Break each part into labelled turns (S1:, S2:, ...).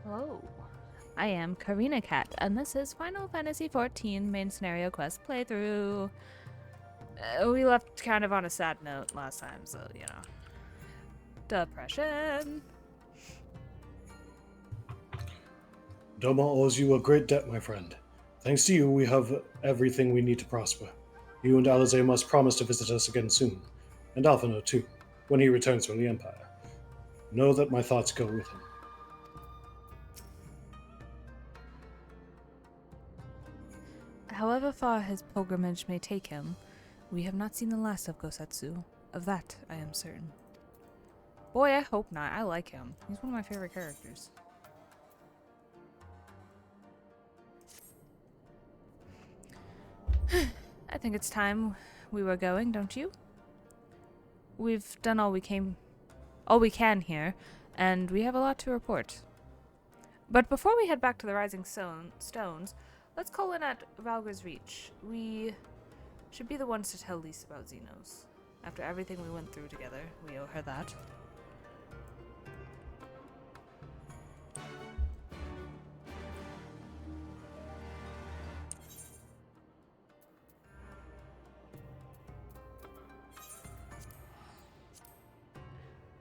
S1: Hello, I am Koreina Cat, and this is Final Fantasy XIV main scenario quest playthrough. We left kind of on a sad note last time, so, you know. Depression.
S2: Doma owes you a great debt, my friend. Thanks to you, we have everything we need to prosper. You and Alize must promise to visit us again soon, and Alphinaud too, when he returns from the Empire. Know that my thoughts go with him.
S1: However far his pilgrimage may take him, we have not seen the last of Gosetsu. Of that, I am certain. Boy, I hope not. I like him. He's one of my favorite characters. I think it's time we were going, don't you? We've done all we can here, and we have a lot to report. But before we head back to the Rising Stones, let's call in at Valga's Reach. We should be the ones to tell Lise about Xaeus. After everything we went through together, we owe her that.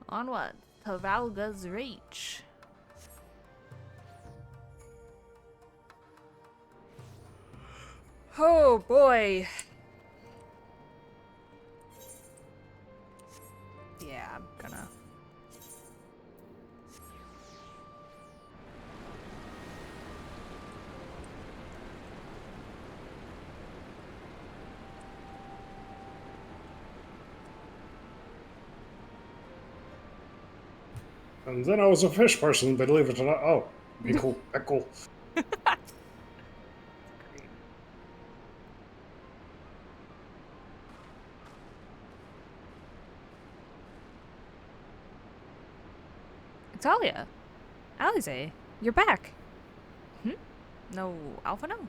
S1: Onward to Valga's Reach. Oh boy. Yeah, I'm gonna.
S2: And then I was a fish person, believe it or not. Oh, Pickle.
S1: Talia, Alize, you're back. No Alphinaud?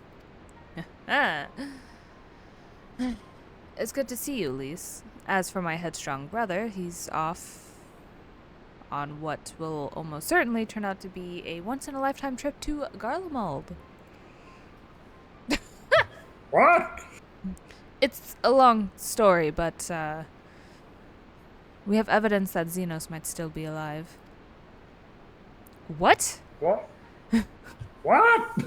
S1: It's good to see you, Lise. As for my headstrong brother, he's off on what will almost certainly turn out to be a once-in-a-lifetime trip to Garlemald.
S2: What?
S1: It's a long story, but we have evidence that Xaeus might still be alive. What?
S2: What? What?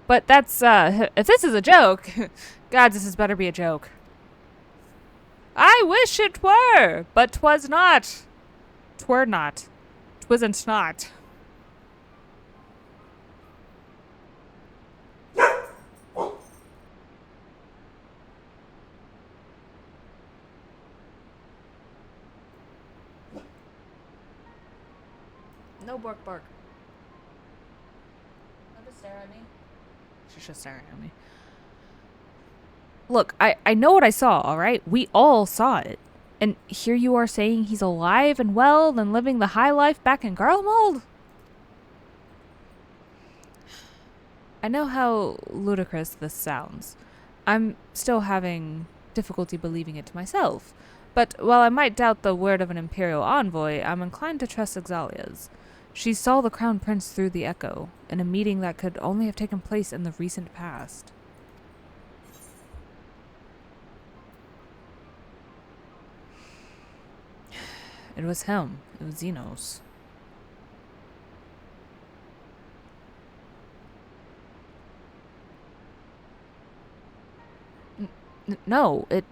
S1: But that's, if this is a joke, God, this has better be a joke. I wish it were, but 'twas not. 'Twere not. 'Twisn't not. No bark bark. Don't just stare at me. She's just staring at me. Look, I know what I saw, alright? We all saw it. And here you are saying he's alive and well and living the high life back in Garlemald? I know how ludicrous this sounds. I'm still having difficulty believing it myself. But while I might doubt the word of an Imperial envoy, I'm inclined to trust Xaelia's. She saw the Crown Prince through the Echo, in a meeting that could only have taken place in the recent past. It was him. It was Xaeus. No, it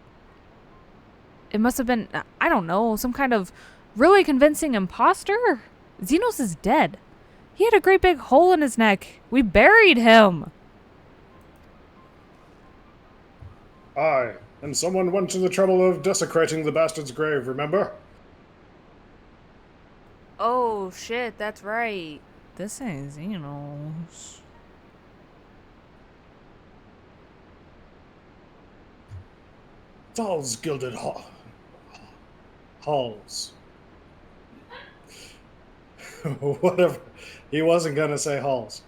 S1: must have been, I don't know, some kind of really convincing imposter? Xaeus is dead. He had a great big hole in his neck. We buried him.
S2: Aye, and someone went to the trouble of desecrating the bastard's grave, remember?
S1: Oh, shit, that's right. This ain't Xaeus.
S2: Thal's gilded halls. Whatever. He wasn't gonna say halls.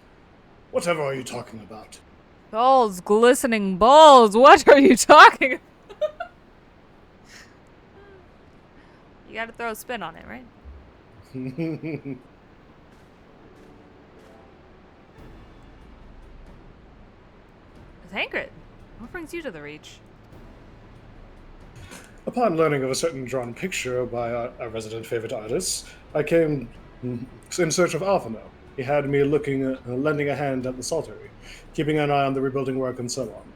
S2: Whatever are you talking about?
S1: Balls, glistening balls. What are you talking about? You gotta throw a spin on it, right? Tancred, what brings you to the Reach?
S2: Upon learning of a certain drawn picture by a resident favorite artist, I came in search of Alphinaud. He had me lending a hand at the saltery, keeping an eye on the rebuilding work and so on,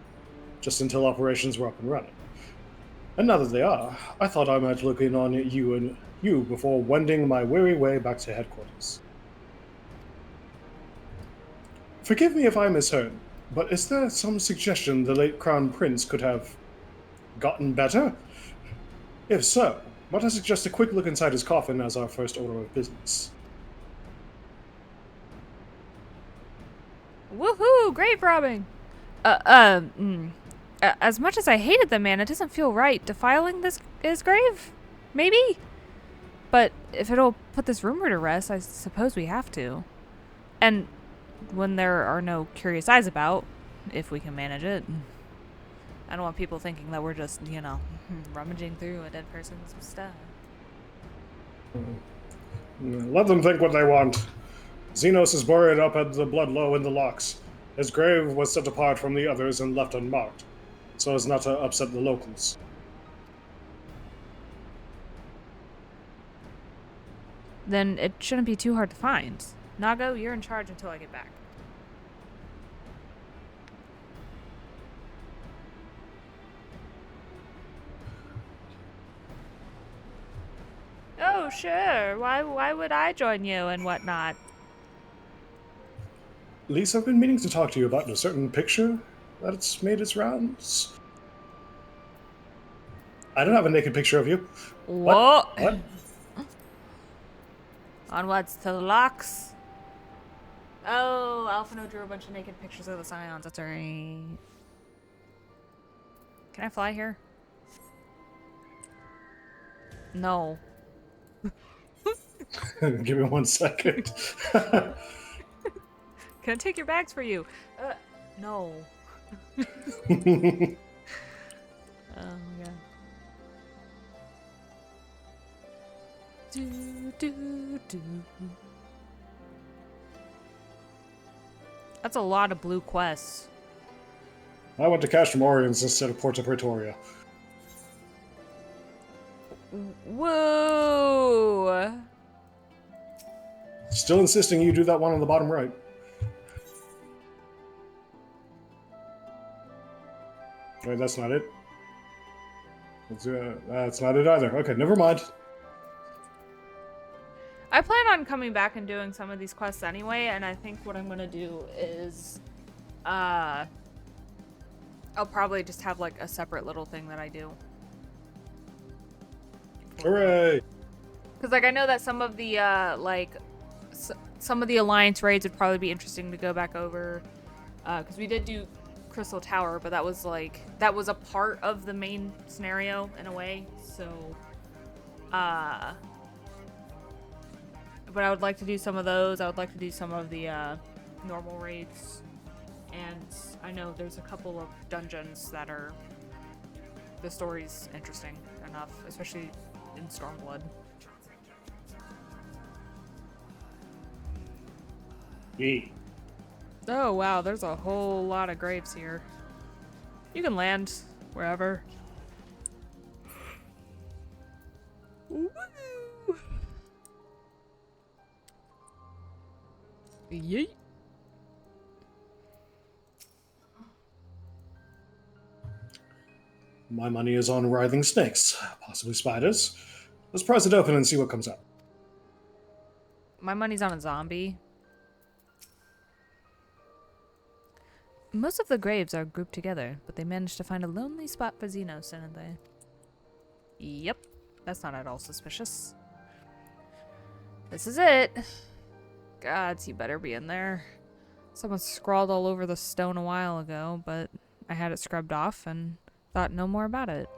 S2: just until operations were up and running. And now that they are, I thought I might look in on you before wending my weary way back to headquarters. Forgive me if I misheard, but is there some suggestion the late Crown Prince could have gotten better? If so, might I suggest a quick look inside his coffin as our first order of business?
S1: Woohoo! Grave robbing! As much as I hated the man, it doesn't feel right defiling his grave? Maybe? But if it'll put this rumor to rest, I suppose we have to. And when there are no curious eyes about, if we can manage it. I don't want people thinking that we're just, rummaging through a dead person's stuff.
S2: Let them think what they want. Xaeus is buried up at the Bloodlow in the locks. His grave was set apart from the others and left unmarked, so as not to upset the locals.
S1: Then it shouldn't be too hard to find. Nago, you're in charge until I get back. Oh, sure. Why would I join you and whatnot?
S2: Lisa, I've been meaning to talk to you about a certain picture that's made its rounds. I don't have a naked picture of you.
S1: What?
S2: What?
S1: Onwards to the locks. Oh, Alphinaud drew a bunch of naked pictures of the Scions. That's right. Can I fly here? No.
S2: Give me 1 second.
S1: Can I take your bags for you? No. Oh my god. Do. That's a lot of blue quests.
S2: I went to Castrum Oriens instead of Porta Praetoria.
S1: Whoa!
S2: Still insisting you do that one on the bottom right. Wait, that's not it. That's not it either. Okay, never mind.
S1: I plan on coming back and doing some of these quests anyway, and I think what I'm gonna do is, I'll probably just have like a separate little thing that I do.
S2: Hooray!
S1: Because like I know that some of the some of the Alliance raids would probably be interesting to go back over, because we did do Crystal Tower, but that was a part of the main scenario in a way. So, but I would like to do some of those. I would like to do some of the normal raids, and I know there's a couple of dungeons that are the story's interesting enough, especially in Stormblood.
S2: Yee.
S1: Oh wow, there's a whole lot of graves here. You can land wherever. Woo! Yeet.
S2: My money is on writhing snakes, possibly spiders. Let's prise it open and see what comes out.
S1: My money's on a zombie. Most of the graves are grouped together, but they managed to find a lonely spot for Xaeus, didn't they? Yep, that's not at all suspicious. This is it. Gods, you better be in there. Someone scrawled all over the stone a while ago, but I had it scrubbed off and thought no more about it.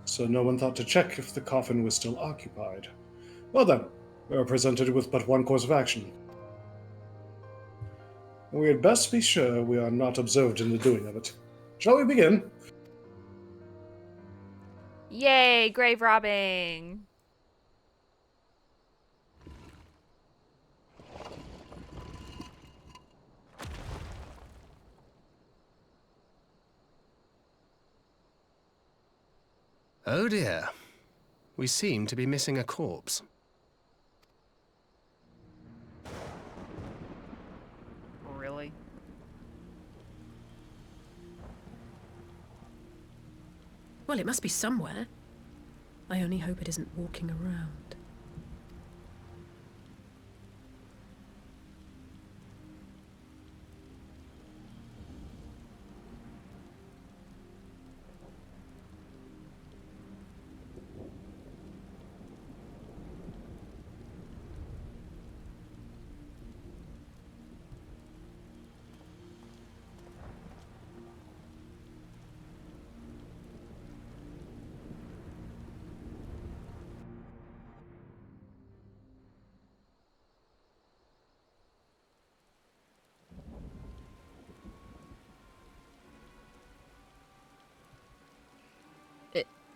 S2: So no one thought to check if the coffin was still occupied. Well then, we are presented with but one course of action. We had best be sure we are not observed in the doing of it. Shall we begin?
S1: Yay, grave robbing!
S3: Oh dear. We seem to be missing a corpse.
S1: Really?
S4: Well, it must be somewhere. I only hope it isn't walking around.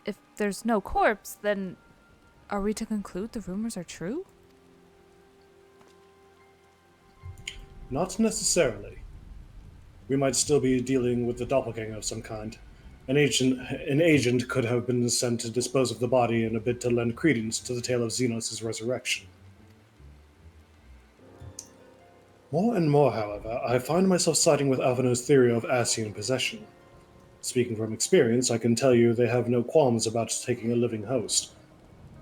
S1: If there's no corpse, then are we to conclude the rumors are true?
S2: Not necessarily. We might still be dealing with the doppelganger of some kind. An agent could have been sent to dispose of the body in a bid to lend credence to the tale of Xenos' resurrection. More and more, however, I find myself siding with Alphinaud's theory of Ascian possession. Speaking from experience, I can tell you they have no qualms about taking a living host,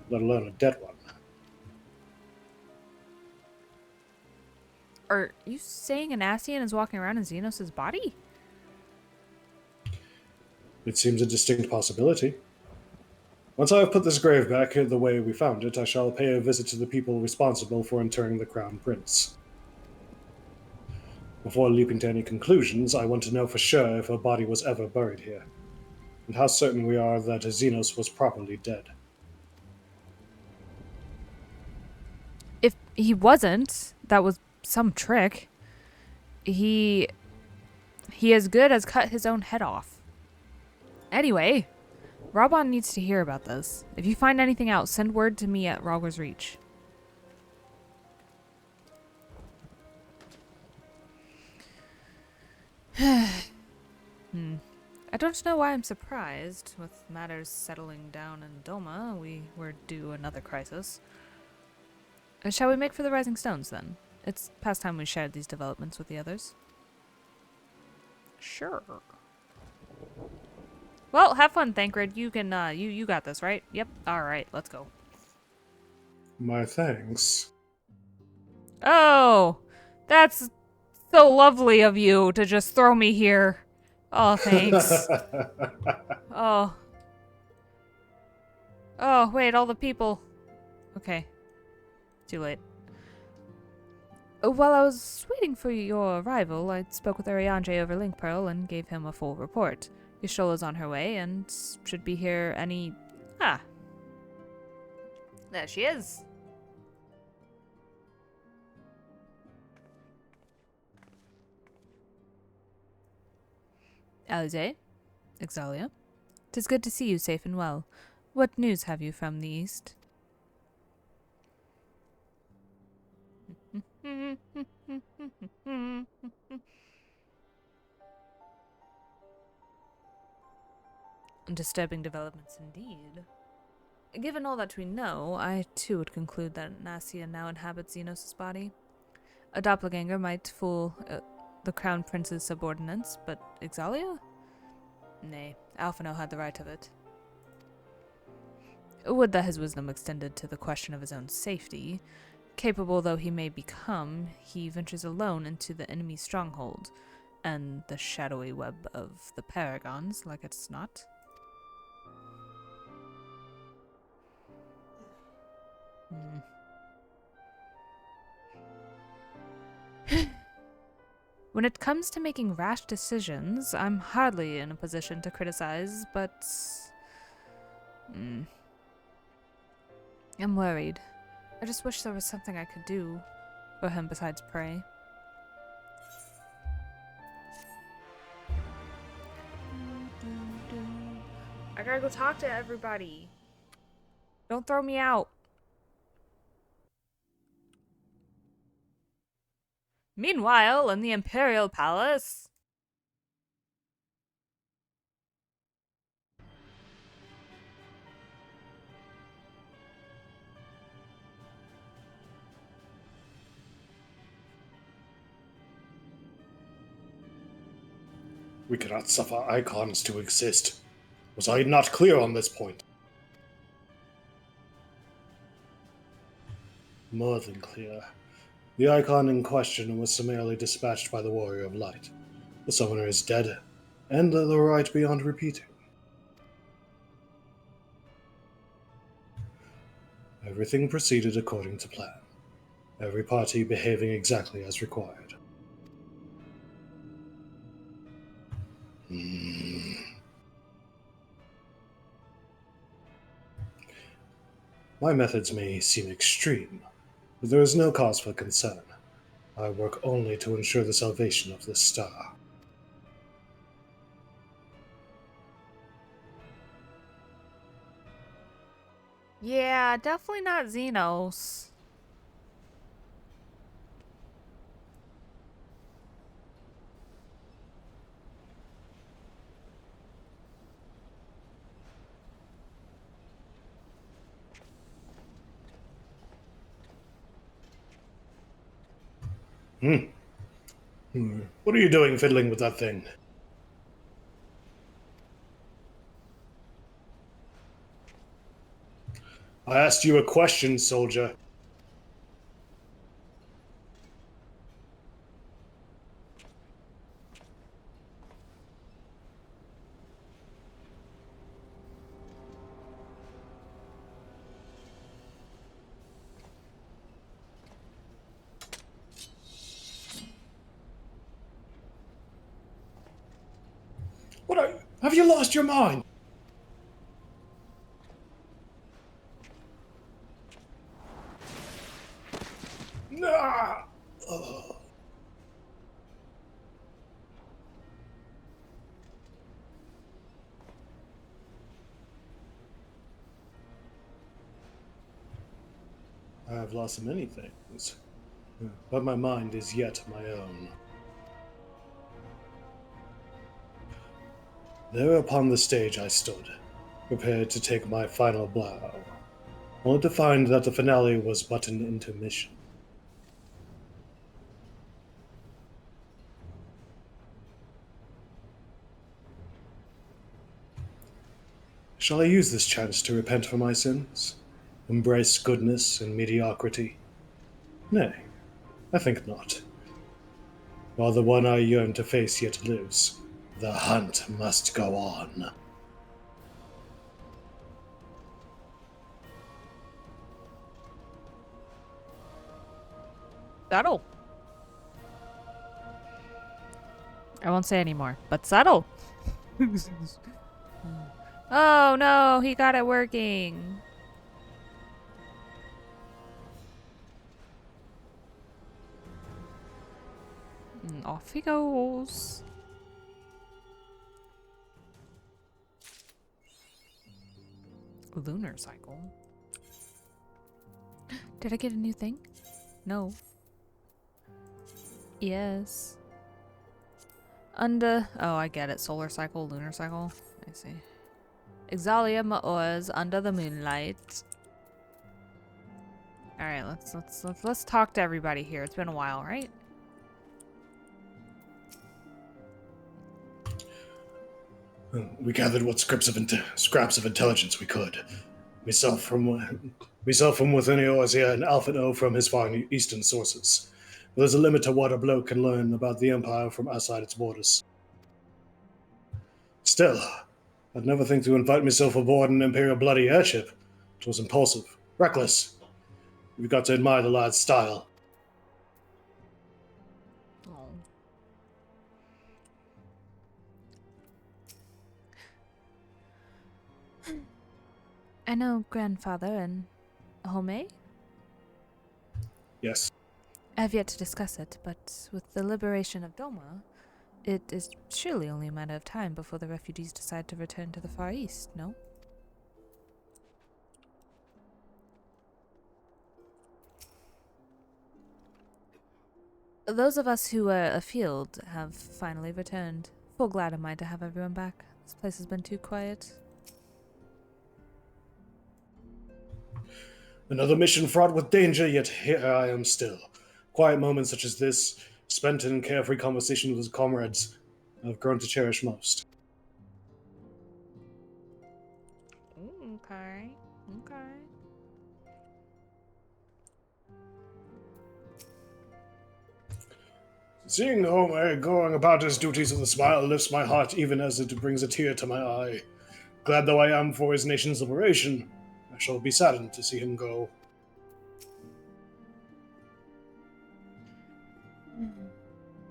S2: let alone a dead one.
S1: Are you saying an Ascian is walking around in Xenos' body?
S2: It seems a distinct possibility. Once I have put this grave back the way we found it, I shall pay a visit to the people responsible for interring the Crown Prince. Before leaping to any conclusions, I want to know for sure if her body was ever buried here, and how certain we are that Xenos was properly dead.
S1: If he wasn't, that was some trick. He as good as cut his own head off. Anyway, Robon needs to hear about this. If you find anything out, send word to me at Rogger's Reach. I don't know why I'm surprised. With matters settling down in Doma, we were due another crisis. Shall we make for the Rising Stones, then? It's past time we shared these developments with the others. Sure. Well, have fun, Thancred. You can, you got this, right? Yep. Alright, let's go.
S2: My thanks.
S1: Oh! That's so lovely of you to just throw me here. Oh, thanks. Oh. Oh, wait, all the people. Okay. Too late. While I was waiting for your arrival, I spoke with Ariandre over Link Pearl and gave him a full report. Yasholah's on her way and should be here any... Ah. There she is. Alize, Exalia, 'tis good to see you safe and well. What news have you from the east? Disturbing developments indeed. Given all that we know, I too would conclude that Nasia now inhabits Xenos' body. A doppelganger might fool the Crown Prince's subordinates, but Exalia? Nay, Alphinaud had the right of it. Would that his wisdom extended to the question of his own safety. Capable though he may become, he ventures alone into the enemy's stronghold, and the shadowy web of the Paragons, like it's not. When it comes to making rash decisions, I'm hardly in a position to criticize, but... I'm worried. I just wish there was something I could do for him besides pray. I gotta go talk to everybody. Don't throw me out. Meanwhile, in the Imperial Palace... .
S2: We cannot suffer icons to exist. Was I not clear on this point? More than clear. The icon in question was summarily dispatched by the Warrior of Light. The summoner is dead, and the right beyond repeating. Everything proceeded according to plan. Every party behaving exactly as required. My methods may seem extreme, but there is no cause for concern. I work only to ensure the salvation of this star.
S1: Yeah, definitely not Xenos.
S2: What are you doing fiddling with that thing? I asked you a question, soldier. Have you lost your mind? Nah! Ugh. I have lost many things, but my mind is yet my own. There upon the stage I stood, prepared to take my final blow, only to find that the finale was but an intermission. Shall I use this chance to repent for my sins? Embrace goodness and mediocrity? Nay, I think not. While the one I yearn to face yet lives, the hunt must go on.
S1: Settle. I won't say anymore, but settle. Oh no, he got it working. And off he goes. Lunar cycle. Did I get a new thing? No. Yes. Oh, I get it. Solar cycle, lunar cycle. I see. Xaeus Maoz under the moonlight. All right, let's talk to everybody here. It's been a while, right?
S2: We gathered what scraps of intelligence we could. Myself from within Eorzea and Alphinaud from his far eastern sources. But there's a limit to what a bloke can learn about the Empire from outside its borders. Still, I'd never think to invite myself aboard an Imperial bloody airship. It was impulsive, reckless. You've got to admire the lad's style.
S1: I know grandfather and Home.
S2: Yes.
S1: I have yet to discuss it, but with the liberation of Doma, it is surely only a matter of time before the refugees decide to return to the Far East, no? Those of us who were afield have finally returned. Full glad am I to have everyone back. This place has been too quiet.
S2: Another mission fraught with danger, yet here I am still. Quiet moments such as this, spent in carefree conversation with his comrades, I've grown to cherish most.
S1: Okay. Okay.
S2: Seeing Homer going about his duties with a smile lifts my heart even as it brings a tear to my eye. Glad though I am for his nation's liberation, I shall be saddened to see him go.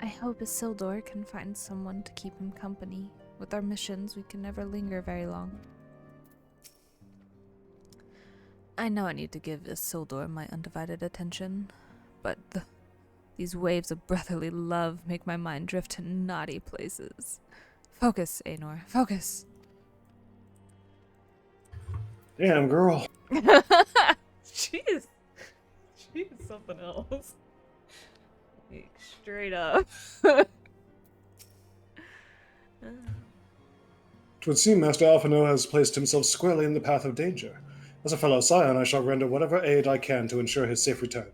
S1: I hope Isildur can find someone to keep him company. With our missions, we can never linger very long. I know I need to give Isildur my undivided attention, but these waves of brotherly love make my mind drift to naughty places. Focus, Aenor, focus!
S2: Damn, girl.
S1: She's something else. Like, straight up.
S2: Twould seem Master Alphinaud has placed himself squarely in the path of danger. As a fellow scion, I shall render whatever aid I can to ensure his safe return.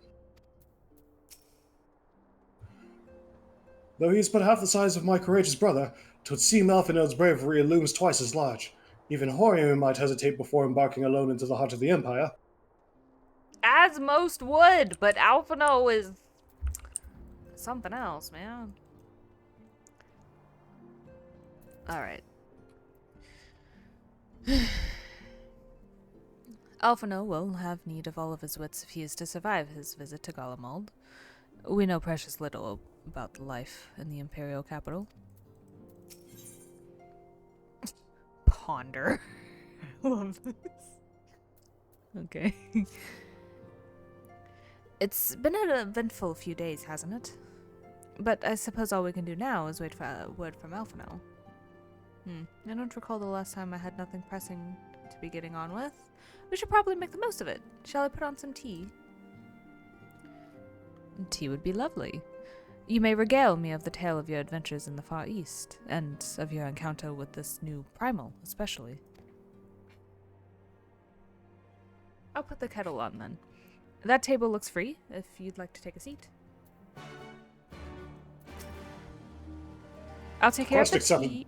S2: Though he is but half the size of my courageous brother, 'twould seem Alphinaud's bravery looms twice as large. Even Horium might hesitate before embarking alone into the heart of the Empire.
S1: As most would, but Alphinaud is something else, man. Alright. Alphinaud will have need of all of his wits if he is to survive his visit to Golemald. We know precious little about the life in the Imperial capital. Ponder. I love this. Okay. It's been an eventful few days, hasn't it? But I suppose all we can do now is wait for word from Alphinaud. I don't recall the last time I had nothing pressing to be getting on with. We should probably make the most of it. Shall I put on some tea? Tea would be lovely. You may regale me of the tale of your adventures in the Far East, and of your encounter with this new primal, especially. I'll put the kettle on, then. That table looks free, if you'd like to take a seat. I'll take care of the tea.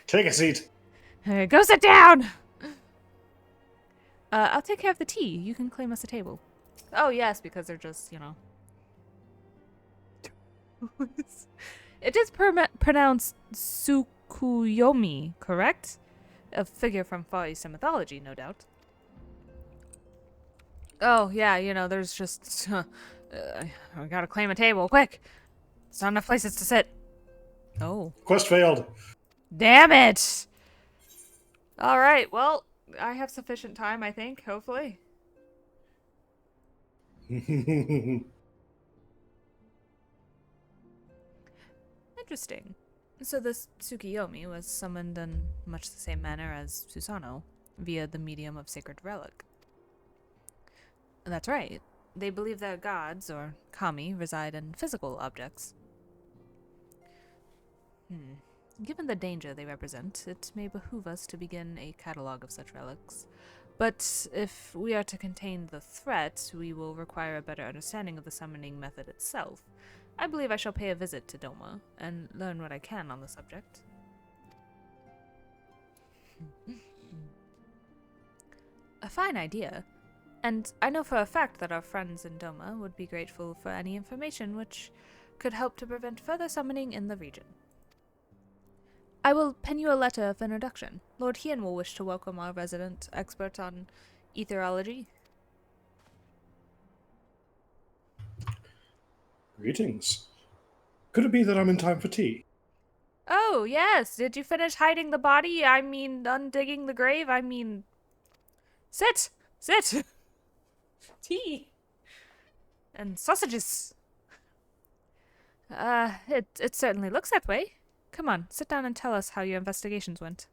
S2: Take a seat.
S1: Go sit down! I'll take care of the tea. You can claim us a table. Oh, yes, because they're just, you know. It is pronounced Tsukuyomi, correct? A figure from Far Eastern mythology, no doubt. Oh, yeah, you know, there's just... I gotta claim a table, quick! There's not enough places to sit. Oh.
S2: Quest failed.
S1: Damn it! Alright, well, I have sufficient time, I think, hopefully. Interesting. So this Tsukuyomi was summoned in much the same manner as Susanoo, via the medium of sacred relic. That's right. They believe their gods, or kami, reside in physical objects. Given the danger they represent, it may behoove us to begin a catalogue of such relics. But if we are to contain the threat, we will require a better understanding of the summoning method itself. I believe I shall pay a visit to Doma, and learn what I can on the subject. A fine idea. And I know for a fact that our friends in Doma would be grateful for any information which could help to prevent further summoning in the region. I will pen you a letter of introduction. Lord Hien will wish to welcome our resident expert on etherology.
S2: Greetings. Could it be that I'm in time for tea?
S1: Oh, yes. Did you finish hiding the body? I mean, undigging the grave? I mean... Sit! Sit! Tea! And sausages! It certainly looks that way. Come on, sit down and tell us how your investigations went.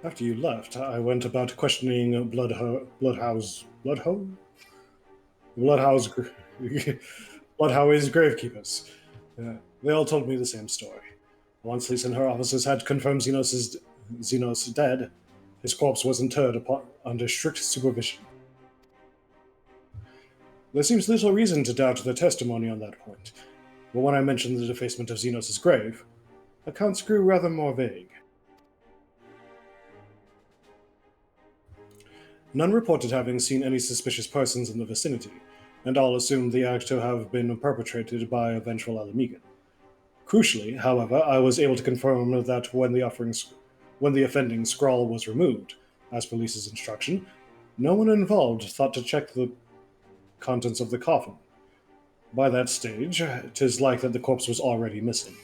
S2: After you left, I went about questioning Bloodhow's gravekeepers. They all told me the same story. Once Lisa and her officers had confirmed Xenos' Xenos dead, his corpse was interred under strict supervision. There seems little reason to doubt their testimony on that point, but when I mentioned the defacement of Xenos' grave, accounts grew rather more vague. None reported having seen any suspicious persons in the vicinity, and all assumed the act to have been perpetrated by a vengeful Alamegan. Crucially, however, I was able to confirm that when the offending scrawl was removed, as police's instruction, no one involved thought to check the contents of the coffin. By that stage, 'tis like that the corpse was already missing.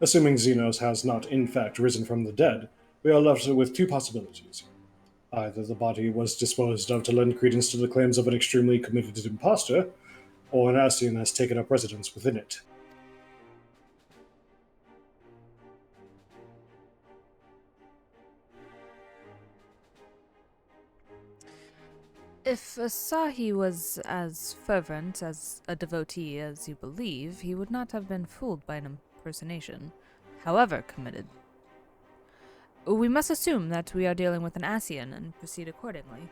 S2: Assuming Xenos has not in fact risen from the dead, we are left with two possibilities. Either the body was disposed of to lend credence to the claims of an extremely committed impostor, or an Ascian has taken up residence within it.
S1: If Asahi was as fervent as a devotee as you believe, he would not have been fooled by an impersonation, however committed. We must assume that we are dealing with an Ascian and proceed accordingly.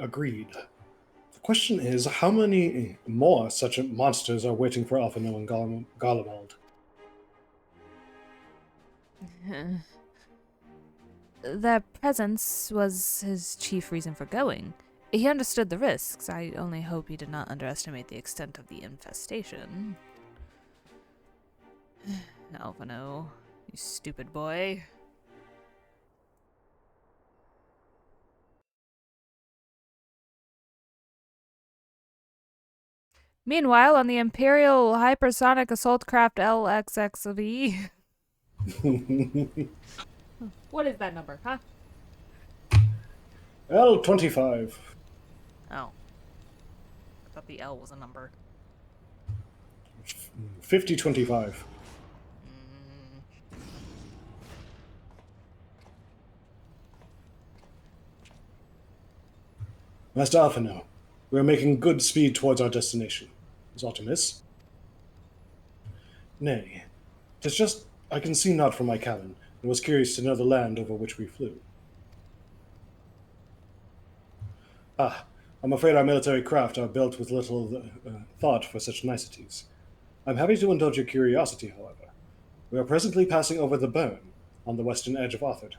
S2: Agreed. The question is, how many more such monsters are waiting for Alphinaud and Garlemald?
S1: Their presence was his chief reason for going. He understood the risks. I only hope he did not underestimate the extent of the infestation. Alphinaud, you stupid boy. Meanwhile, on the Imperial Hypersonic Assault Craft LXXV... What is that number, huh?
S2: L25.
S1: Oh. I thought the L was a number.
S2: 5025. Master Alphinaud, we are making good speed towards our destination. Is aught amiss? Nay, 'tis just I can see naught from my cabin, and was curious to know the land over which we flew. I'm afraid our military craft are built with little thought for such niceties. I'm happy to indulge your curiosity, however. We are presently passing over the Burn, on the western edge of Arthur.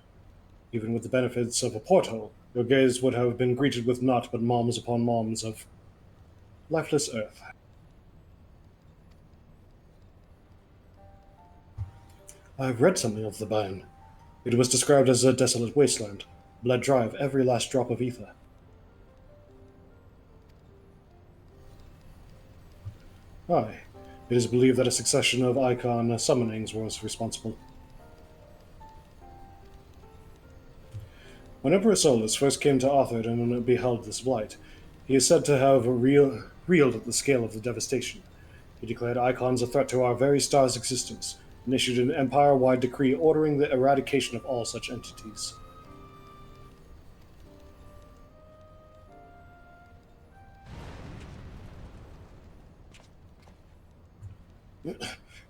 S2: Even with the benefits of a porthole, your gaze would have been greeted with naught but moms upon moms of lifeless earth. I've read something of the Burn. It was described as a desolate wasteland, bled dry of every last drop of ether. Aye, it is believed that a succession of icon summonings was responsible. When Emperor Solus first came to Arthur and beheld this blight, he is said to have reeled at the scale of the devastation. He declared icons a threat to our very star's existence, and issued an empire-wide decree ordering the eradication of all such entities.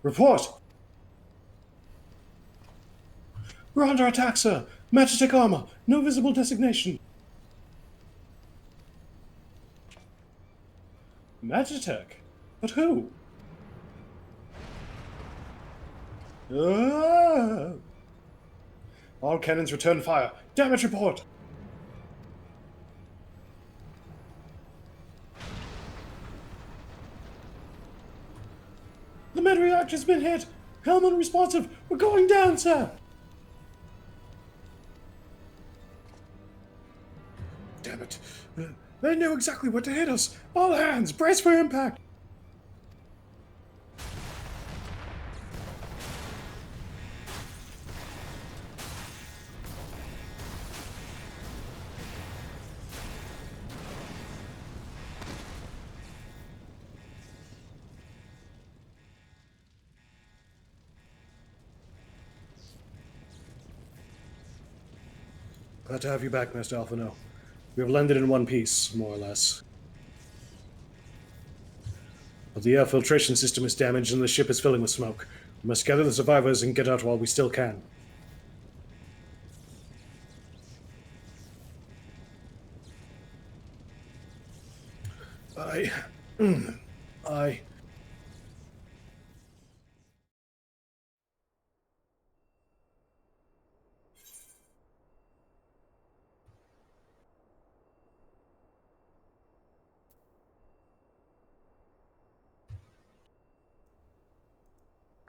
S2: Report! We're under attack, sir! Magitech armor! No visible designation! Magitech? But who? Ah! All cannons return fire. Damage report! The med reactor's been hit! Helm unresponsive! We're going down, sir! Damn it. They knew exactly what to hit us! All hands, brace for impact! Glad to have you back, Master Alphinaud. We have landed in one piece, more or less. But the air filtration system is damaged and the ship is filling with smoke. We must gather the survivors and get out while we still can. I...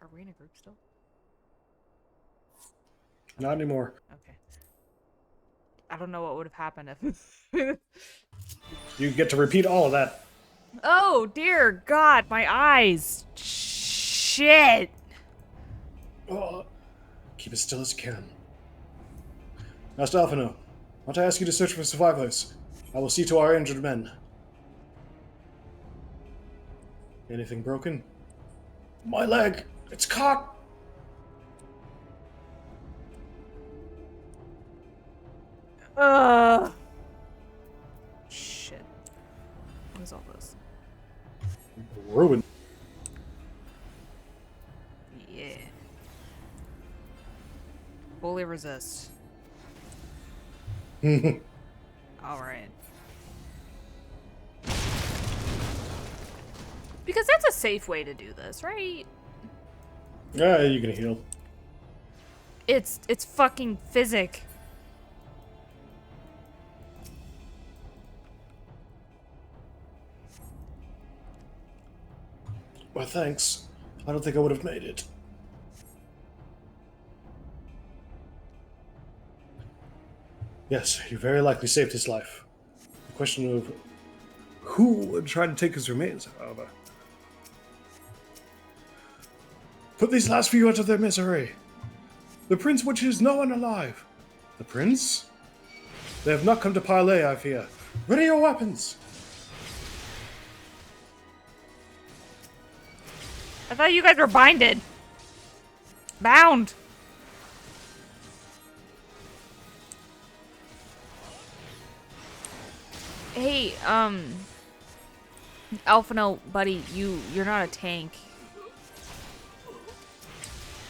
S1: Are we in a group still?
S2: Not anymore.
S1: Okay. I don't know what would have happened if...
S2: You get to repeat all of that.
S1: Oh, dear God, my eyes. Shit.
S2: Oh, keep as still as you can. Master Alphinaud, I want to ask you to search for survivors. I will see to our injured men. Anything broken? My leg! It's caught!
S1: Shit. What is all this?
S2: Ruined.
S1: Yeah. Fully resist. Alright. Because that's a safe way to do this, right?
S2: Yeah, you can heal.
S1: It's fucking physic.
S2: Well, thanks. I don't think I would have made it. Yes, you very likely saved his life. The question of who would try to take his remains, however. Put these last few out of their misery. The prince wishes no one alive. The prince? They have not come to parley, I fear. Ready your weapons!
S1: I thought you guys were binded. Bound. Hey, Alphinaud, buddy, you're not a tank.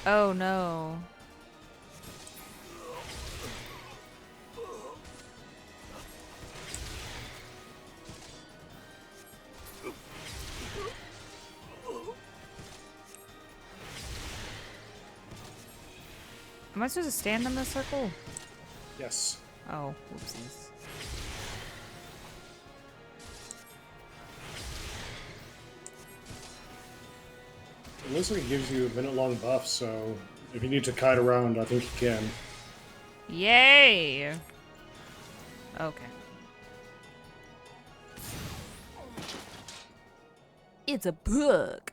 S1: Oh no. Am I supposed to stand in this circle?
S2: Yes.
S1: Oh, whoopsies.
S2: It looks like it gives you a minute-long buff, so if you need to kite around, I think you can.
S1: Yay! Okay. It's a book.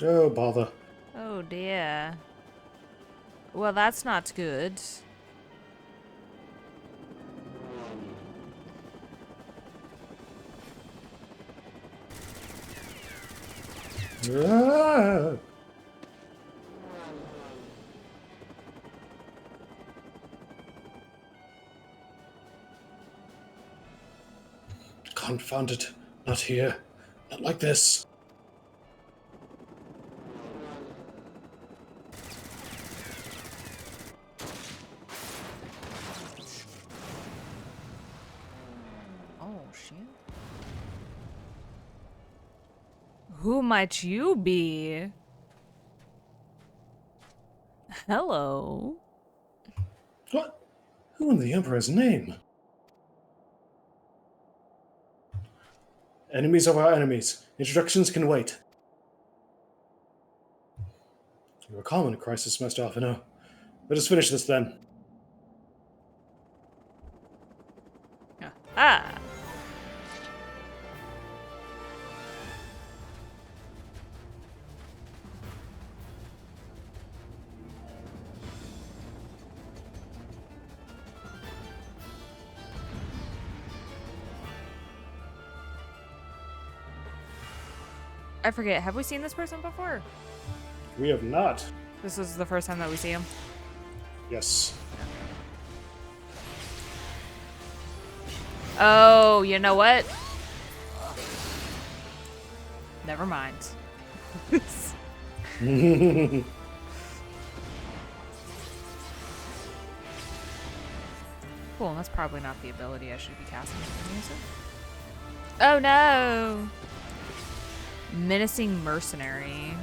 S2: Oh, bother.
S1: Oh dear. Well, that's not good.
S2: Ah! Confound it. Not here. Not like this.
S1: Oh, shit. Who might you be? Hello.
S2: What? Who in the Emperor's name? Enemies of our enemies. Introductions can wait. You are calm in a crisis, Master Alphinaud. Let us finish this then.
S1: Ah. I forget, have we seen this person before?
S2: We have not.
S1: This was the first time that we see him.
S2: Yes.
S1: Oh, you know what? Never mind. Cool, that's probably not the ability I should be casting from music. Oh no! Menacing Mercenary.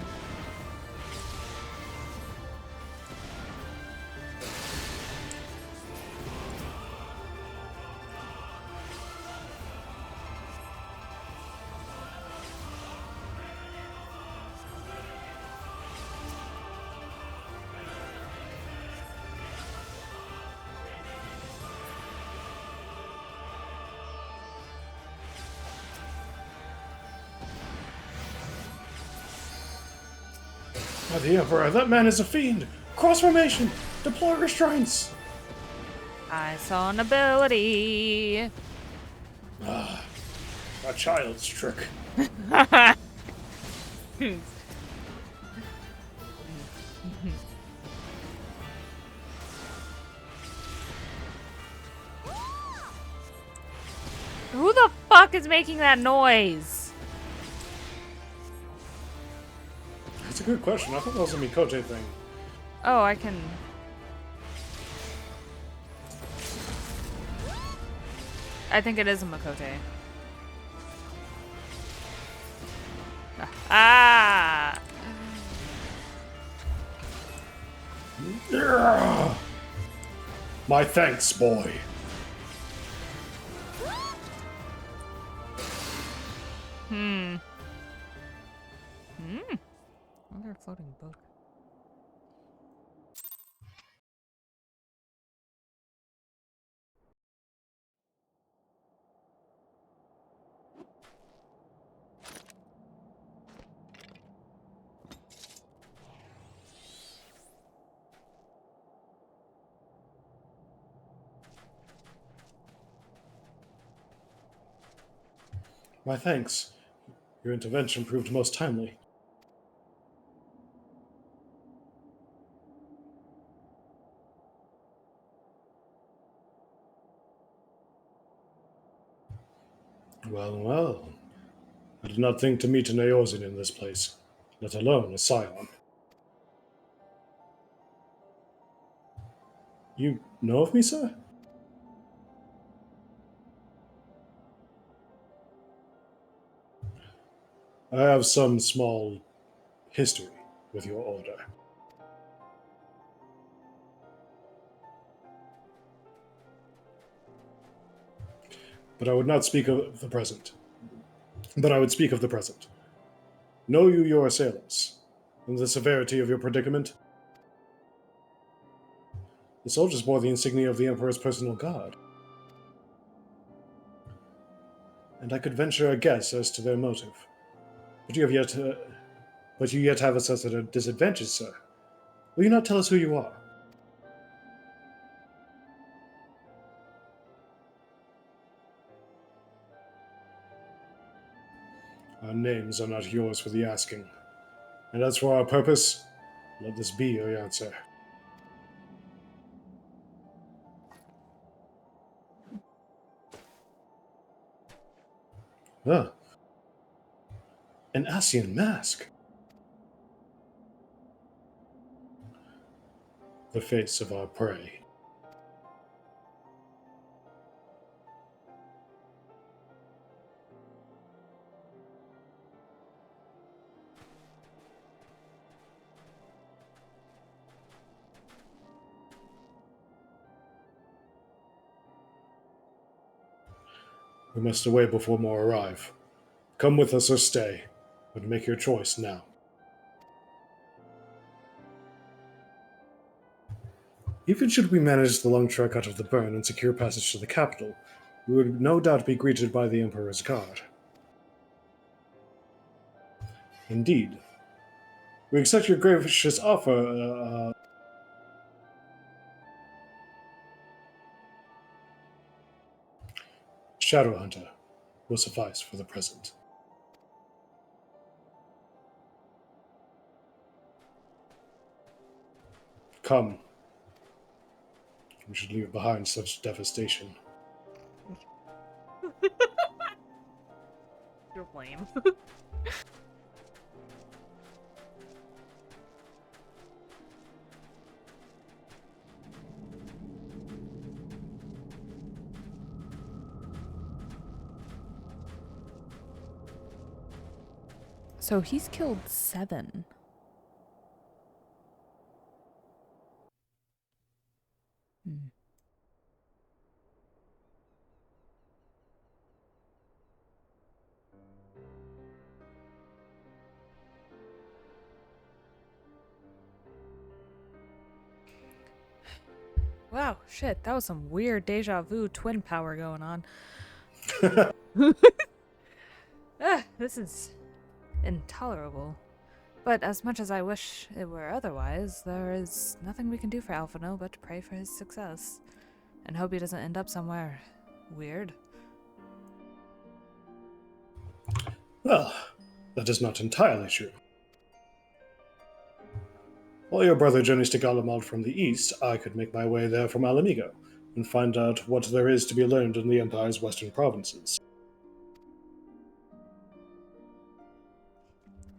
S2: By the Emperor, that man is a fiend! Cross formation! Deploy restraints!
S1: I saw an ability.
S2: A child's trick.
S1: Who the fuck is making that noise?
S2: That's a good question. I thought that was a Mikote thing.
S1: Oh, I can... I think it is a Makote. Ah!
S2: My thanks, boy.
S1: Another floating book.
S2: My thanks. Your intervention proved most timely. Well, well. I did not think to meet an Eorzan in this place, let alone a Scion. You know of me, sir? I have some small history with your order. But I would not speak of the present. But I would speak of the present. Know you your assailants, and the severity of your predicament? The soldiers bore the insignia of the Emperor's personal guard. And I could venture a guess as to their motive. But you yet have us at a disadvantage, sir. Will you not tell us who you are? Our names are not yours for the asking. And as for our purpose, let this be your answer. Ah, an Asian mask. The face of our prey. We must away before more arrive. Come with us or stay, but make your choice now. Even should we manage the long trek out of the burn and secure passage to the capital, we would no doubt be greeted by the Emperor's guard. Indeed. We accept your gracious offer. Shadowhunter will suffice for the present. Come. We should leave behind such devastation.
S1: You're lame. So he's killed 7. Wow, shit, that was some weird deja vu twin power going on. This is intolerable. But as much as I wish it were otherwise, there is nothing we can do for Alphinaud but to pray for his success. And hope he doesn't end up somewhere weird.
S2: Well, that is not entirely true. While your brother journeys to Galamald from the east, I could make my way there from Alamigo and find out what there is to be learned in the Empire's western provinces.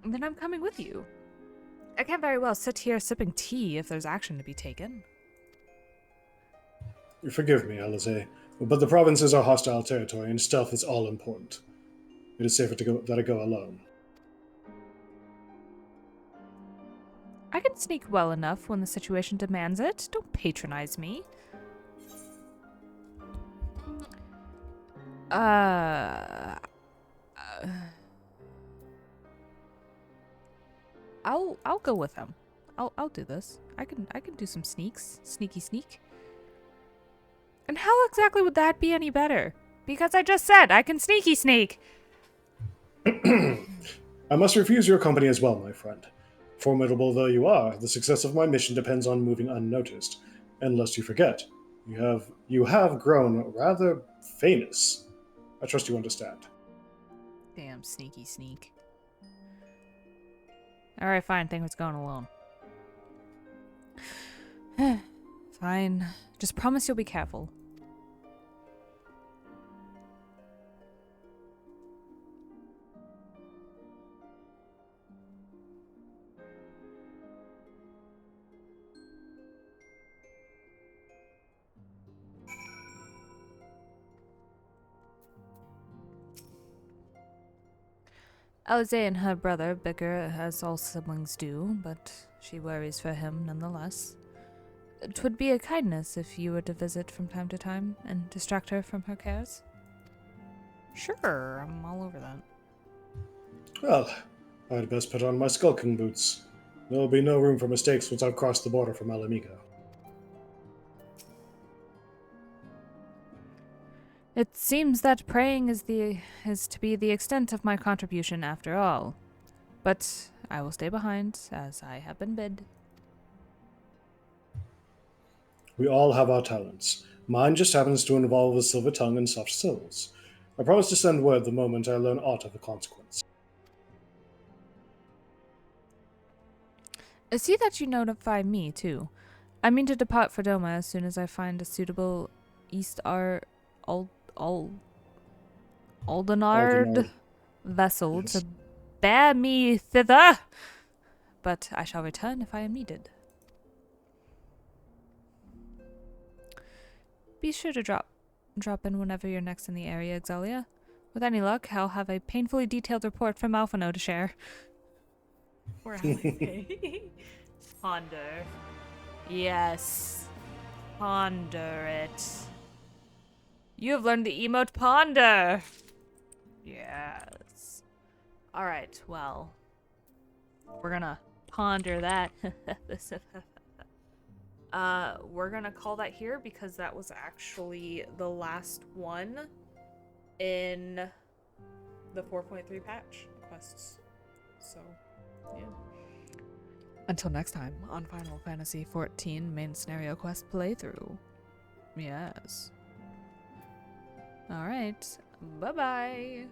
S1: Then I'm coming with you. I can't very well sit here sipping tea if there's action to be taken.
S2: Forgive me, Alizé, but the provinces are hostile territory and stealth is all important. It is safer that I go alone.
S1: I can sneak well enough when the situation demands it. Don't patronize me. I'll go with him. I'll do this. I can do some sneaks. Sneaky sneak. And how exactly would that be any better? Because I just said I can sneaky sneak.
S2: I must refuse your company as well, my friend. Formidable though you are, the success of my mission depends on moving unnoticed. And lest you forget, you have grown rather famous. I trust you understand.
S1: Damn sneaky sneak. Alright, fine. Think it's going alone. Fine. Just promise you'll be careful. Alizé and her brother bicker as all siblings do, but she worries for him nonetheless. 'Twould be a kindness if you were to visit from time to time and distract her from her cares. Sure, I'm all over that.
S2: Well, I'd best put on my skulking boots. There will be no room for mistakes once I've crossed the border from Alamigo.
S1: It seems that praying is to be the extent of my contribution after all. But I will stay behind, as I have been bid.
S2: We all have our talents. Mine just happens to involve a silver tongue and soft syllables. I promise to send word the moment I learn aught of the consequence.
S1: See that you notify me, too. I mean to depart for Doma as soon as I find a suitable Aldenard vessel
S2: Yes.
S1: to bear me thither. But I shall return if I am needed. Be sure to drop in whenever you're next in the area, Xaeus. With any luck, I'll have a painfully detailed report from Alphinaud to share. Or Alizé. Ponder. Yes. Ponder it. You have learned the emote ponder. Yes. Alright, well. We're gonna ponder that. We're gonna call that here because that was actually the last one in the 4.3 patch quests. So, yeah. Until next time on Final Fantasy XIV main scenario quest playthrough. Yes. Alright. Bye-bye.